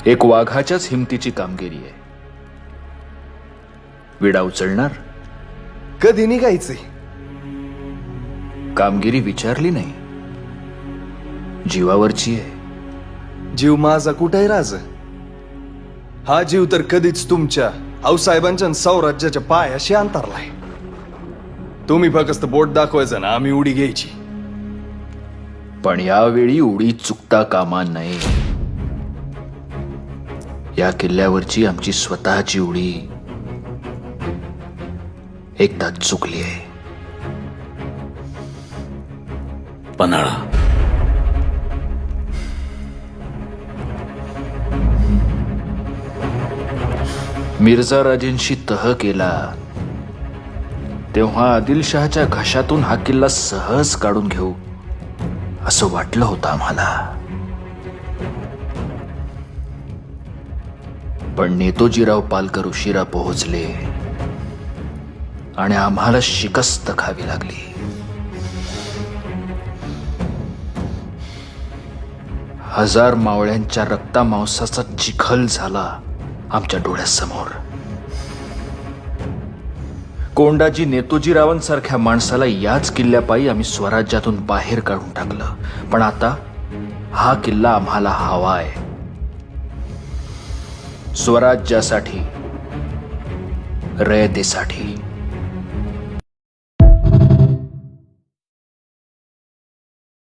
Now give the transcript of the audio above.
एक वाघाच्याच हिमतीची कामगिरी आहे. विडा उचलणार, कधी निघायचंय? कामगिरी विचारली नाही, जीवावरची आहे. जीव माझा कुठेही राज. हा जीव तर कधीच तुमच्या आऊसाहेबांच्या साम्राज्याच्या पायाशी अंतरलाय. तुम्ही फक्त बोट दाखवायचं ना, आम्ही उडी घ्यायची. पण यावेळी उडी चुकता कामा नये. या किल्ल्यावरची आमची स्वतःची उडी एकदा चुकली आहे. पन्हाळा, मिर्झा राजेंशी तह केला तेव्हा आदिलशहाच्या घशातून हा किल्ला सहज काढून घेऊ असं वाटलं होतं आम्हाला. पण नेतोजीराव पालकर उशिरा पोहोचले आणि आम्हाला शिकस्त खावी लागली. हजार मावळ्यांच्या रक्तामांसाचा चिखल झाला आमच्या डोळ्यासमोर. कोंडाजी नेतोजीरावांसारख्या माणसाला याच किल्ल्यापायी आम्ही स्वराज्यातून बाहेर काढून टाकलं. पण आता हा किल्ला आम्हाला हवाय, स्वराज्यासाठी, रयतेसाठी.